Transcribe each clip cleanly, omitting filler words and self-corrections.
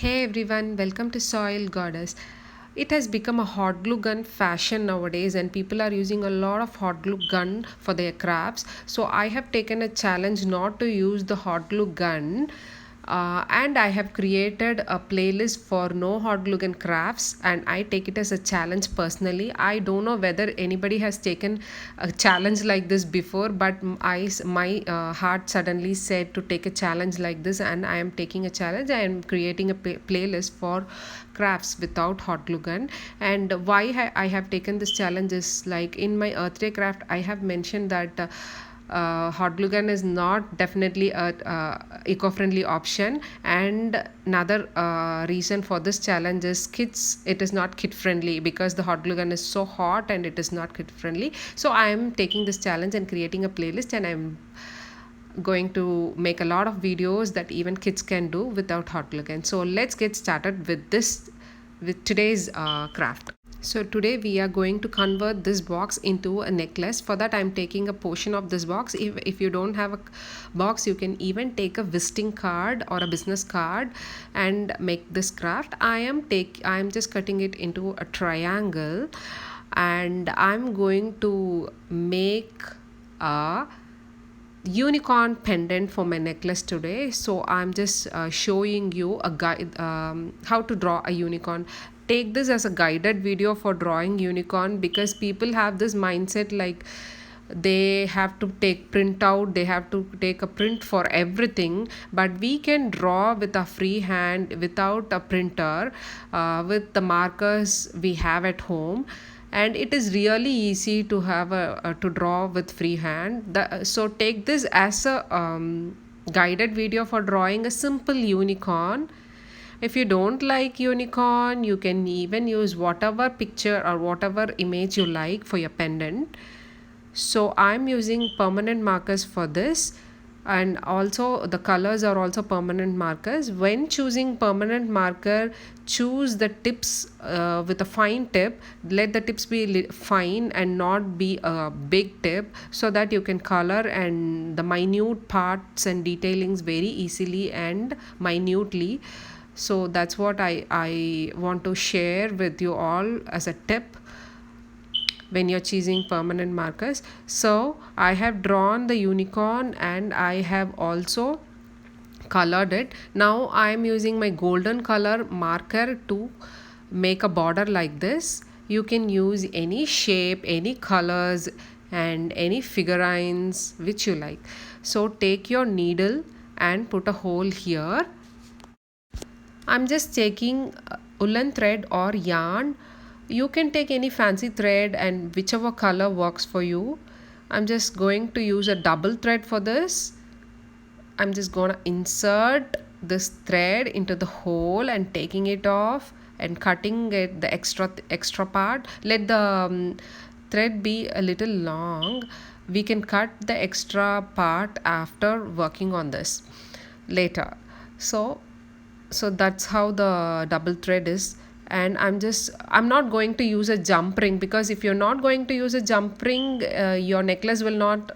Hey everyone, welcome to Soil Goddess. It has become a hot glue gun fashion nowadays, and people are using a lot of hot glue gun for their crafts. So, I have taken a challenge not to use the hot glue gun, and I have created a playlist for no hot glue gun crafts, and I take it as a challenge personally. I don't know whether anybody has taken a challenge like this before, but my heart suddenly said to take a challenge like this, and I am taking a challenge. I am creating a playlist for crafts without hot glue gun. And why I have taken this challenge is like in my Earth Day craft, I have mentioned that. Hot glue gun is not definitely a eco-friendly option, and another reason for this challenge is kids, it is not kid friendly because the hot glue gun is so hot and it is not kid friendly. So I am taking this challenge and creating a playlist, and I'm going to make a lot of videos that even kids can do without hot glue gun. So let's get started with today's craft. So today we are going to convert this box into a necklace. For that I'm taking a portion of this box. If you don't have a box, you can even take a visiting card or a business card and make this craft. I am just cutting it into a triangle, and I'm going to make a unicorn pendant for my necklace today. So I'm just showing you a guide, how to draw a unicorn. Take this as a guided video for drawing unicorn, because people have this mindset like they have to take print out, they have to take a print for everything, but we can draw with a free hand without a printer, with the markers we have at home, and it is really easy to have a to draw with free hand. So take this as a guided video for drawing a simple unicorn. If you don't like unicorn, you can even use whatever picture or whatever image you like for your pendant. So I'm using permanent markers for this, and also the colors are also permanent markers. When choosing permanent marker, choose the tips with a fine tip. Let the tips be fine and not be a big tip, so that you can color and the minute parts and detailings very easily and minutely. So that's what I want to share with you all as a tip when you're choosing permanent markers. So I have drawn the unicorn and I have also colored it. Now I am using my golden color marker to make a border like this. You can use any shape, any colors, and any figurines which you like. So take your needle and put a hole here. I'm just taking woolen thread or yarn. You can take any fancy thread and whichever color works for you. I'm just going to use a double thread for this. I'm just gonna insert this thread into the hole and taking it off and cutting it the extra part. Let the thread be a little long. We can cut the extra part after working on this later. So that's how the double thread is. And I'm not going to use a jump ring, because if you're not going to use a jump ring, your necklace will not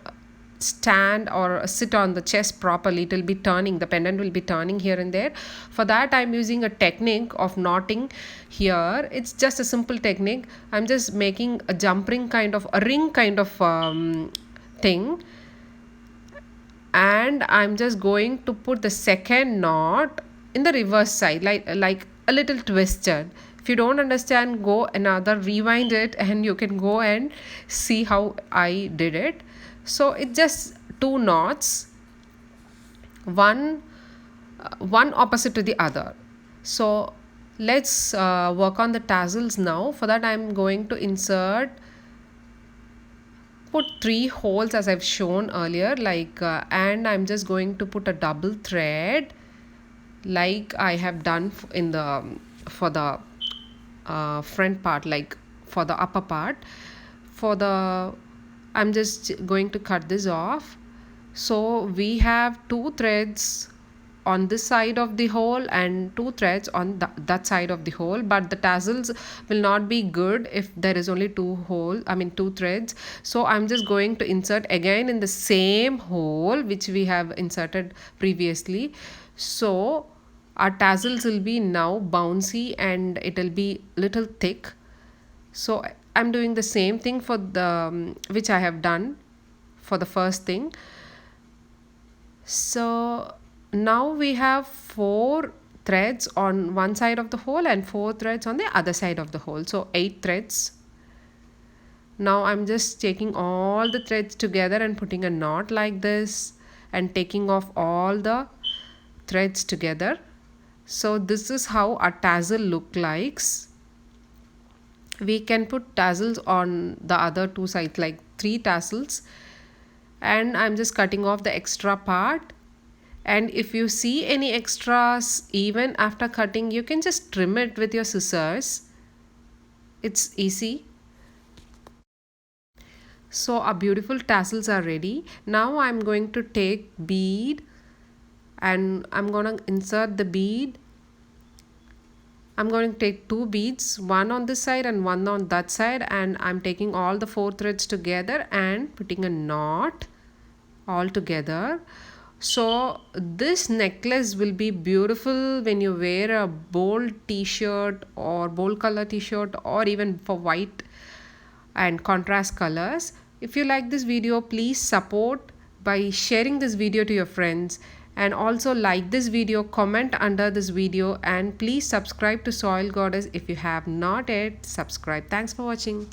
stand or sit on the chest properly. It will be turning, the pendant will be turning here and there. For that I'm using a technique of knotting here. It's just a simple technique. I'm just making a jump ring kind of a ring kind of thing, and I'm just going to put the second knot in the reverse side, like a little twisted. If you don't understand, go another rewind it and you can go and see how I did it. So it's just two knots, one one opposite to the other. So let's work on the tassels now. For that I'm going to put 3 holes as I've shown earlier, and I'm just going to put a double thread like I have done in the for the front part, like for the upper part. For the I'm just going to cut this off. So we have 2 threads on this side of the hole and 2 threads on that side of the hole, but the tassels will not be good if there is only 2 threads. So I'm just going to insert again in the same hole which we have inserted previously. So Our tassels will be now bouncy and it will be little thick. So I'm doing the same thing for the which I have done for the first thing. So now we have 4 threads on one side of the hole and 4 threads on the other side of the hole, so 8 threads. Now I'm just taking all the threads together and putting a knot like this and taking off all the threads together. So this is how a tassel look likes. We can put tassels on the other 2 sides, like 3 tassels, and I'm just cutting off the extra part. And if you see any extras even after cutting, you can just trim it with your scissors. It's easy. So our beautiful tassels are ready. Now I'm going to take bead and I'm going to insert the bead. I'm going to take 2 beads, one on this side and one on that side, and I'm taking all the 4 threads together and putting a knot all together. So this necklace will be beautiful when you wear a bold t-shirt or bold color t-shirt, or even for white and contrast colors. If you like this video, please support by sharing this video to your friends, and also like this video, comment under this video, and please subscribe to Soil Goddess if you have not yet subscribed. Thanks for watching.